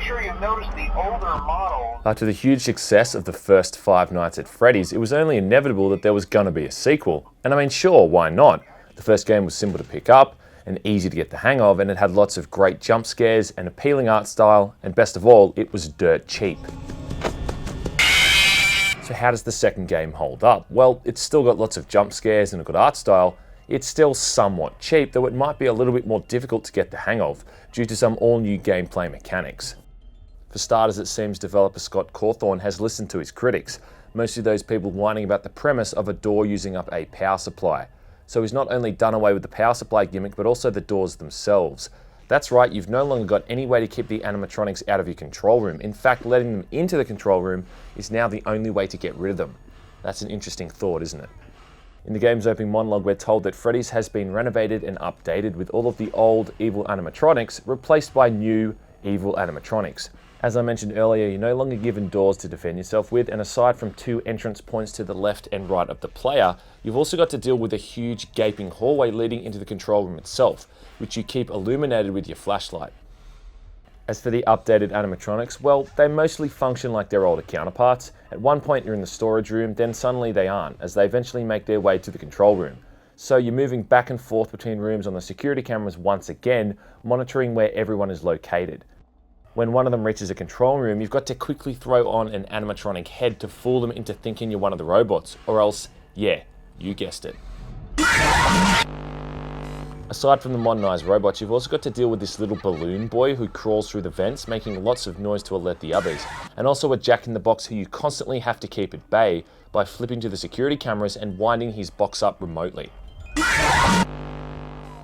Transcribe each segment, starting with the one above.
sure you've noticed the older models. After the huge success of the first Five Nights at Freddy's, it was only inevitable that there was going to be a sequel. And I mean, sure, why not? The first game was simple to pick up and easy to get the hang of, and it had lots of great jump scares, an appealing art style, and best of all, it was dirt cheap. So how does the second game hold up? Well, it's still got lots of jump scares and a good art style. It's still somewhat cheap, though it might be a little bit more difficult to get the hang of due to some all-new gameplay mechanics. For starters, it seems developer Scott Cawthorne has listened to his critics, mostly those people whining about the premise of a door using up a power supply. So he's not only done away with the power supply gimmick, but also the doors themselves. That's right, you've no longer got any way to keep the animatronics out of your control room. In fact, letting them into the control room is now the only way to get rid of them. That's an interesting thought, isn't it? In the game's opening monologue, we're told that Freddy's has been renovated and updated with all of the old evil animatronics replaced by new evil animatronics. As I mentioned earlier, you're no longer given doors to defend yourself with, and aside from two entrance points to the left and right of the player, you've also got to deal with a huge gaping hallway leading into the control room itself, which you keep illuminated with your flashlight. As for the updated animatronics, well, they mostly function like their older counterparts. At one point you're in the storage room, then suddenly they aren't, as they eventually make their way to the control room. So you're moving back and forth between rooms on the security cameras once again, monitoring where everyone is located. When one of them reaches a control room, you've got to quickly throw on an animatronic head to fool them into thinking you're one of the robots, or else, yeah, you guessed it. Aside from the modernized robots, you've also got to deal with this little balloon boy who crawls through the vents, making lots of noise to alert the others, and also a Jack-in-the-Box who you constantly have to keep at bay by flipping to the security cameras and winding his box up remotely.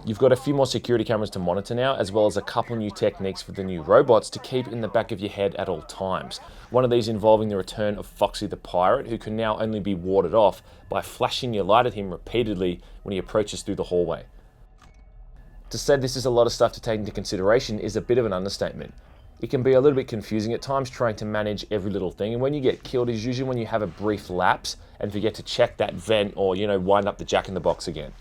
You've got a few more security cameras to monitor now, as well as a couple new techniques for the new robots to keep in the back of your head at all times. One of these involving the return of Foxy the Pirate, who can now only be warded off by flashing your light at him repeatedly when he approaches through the hallway. To say this is a lot of stuff to take into consideration is a bit of an understatement. It can be a little bit confusing at times trying to manage every little thing, and when you get killed is usually when you have a brief lapse and forget to check that vent or, wind up the Jack-in-the-Box again.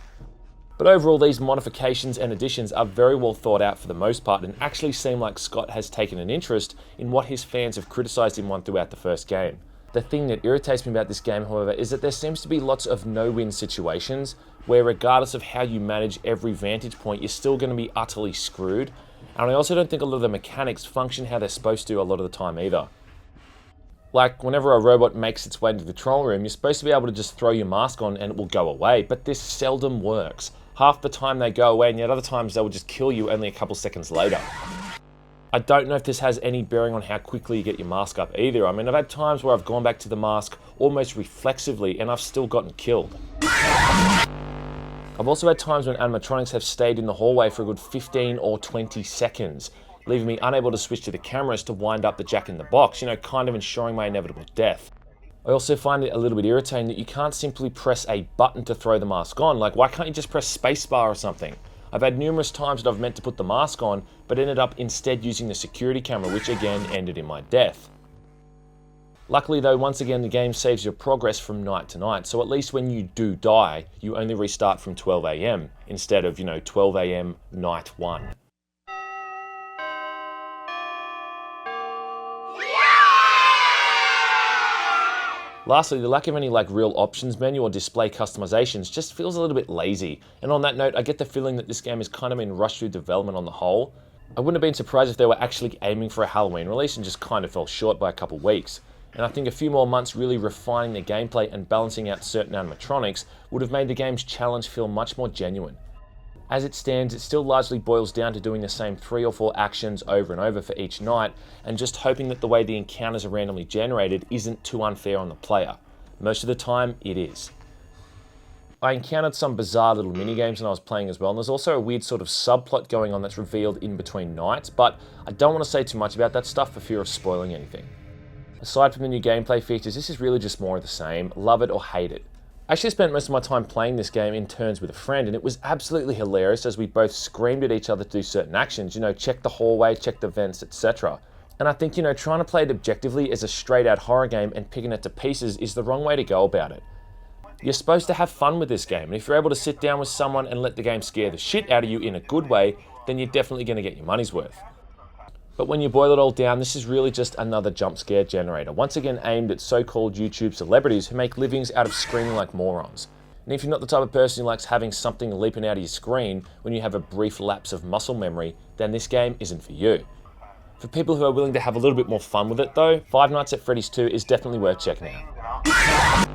But overall, these modifications and additions are very well thought out for the most part, and actually seem like Scott has taken an interest in what his fans have criticised him on throughout the first game. The thing that irritates me about this game, however, is that there seems to be lots of no-win situations where regardless of how you manage every vantage point, you're still going to be utterly screwed. And I also don't think a lot of the mechanics function how they're supposed to a lot of the time either. Like, whenever a robot makes its way into the control room, you're supposed to be able to just throw your mask on and it will go away, but this seldom works. Half the time they go away, and yet other times they will just kill you only a couple seconds later. I don't know if this has any bearing on how quickly you get your mask up either. I mean, I've had times where I've gone back to the mask almost reflexively and I've still gotten killed. I've also had times when animatronics have stayed in the hallway for a good 15 or 20 seconds, leaving me unable to switch to the cameras to wind up the Jack-in-the-Box, kind of ensuring my inevitable death. I also find it a little bit irritating that you can't simply press a button to throw the mask on. Like, why can't you just press spacebar or something? I've had numerous times that I've meant to put the mask on, but ended up instead using the security camera, which again ended in my death. Luckily though, once again, the game saves your progress from night to night, so at least when you do die, you only restart from 12 AM, instead of, 12 AM, night 1. Lastly, the lack of any real options menu or display customizations just feels a little bit lazy. And on that note, I get the feeling that this game has kind of been rushed through development on the whole. I wouldn't have been surprised if they were actually aiming for a Halloween release and just kind of fell short by a couple weeks. And I think a few more months really refining the gameplay and balancing out certain animatronics would have made the game's challenge feel much more genuine. As it stands, it still largely boils down to doing the same 3 or 4 actions over and over for each night, and just hoping that the way the encounters are randomly generated isn't too unfair on the player. Most of the time, it is. I encountered some bizarre little minigames when I was playing as well, and there's also a weird sort of subplot going on that's revealed in between nights, but I don't want to say too much about that stuff for fear of spoiling anything. Aside from the new gameplay features, this is really just more of the same, love it or hate it. I actually spent most of my time playing this game in turns with a friend, and it was absolutely hilarious as we both screamed at each other to do certain actions, check the hallway, check the vents, etc. And I think, trying to play it objectively as a straight out horror game and picking it to pieces is the wrong way to go about it. You're supposed to have fun with this game, and if you're able to sit down with someone and let the game scare the shit out of you in a good way, then you're definitely going to get your money's worth. But when you boil it all down, this is really just another jump scare generator, once again aimed at so-called YouTube celebrities who make livings out of screaming like morons. And if you're not the type of person who likes having something leaping out of your screen when you have a brief lapse of muscle memory, then this game isn't for you. For people who are willing to have a little bit more fun with it though, Five Nights at Freddy's 2 is definitely worth checking out.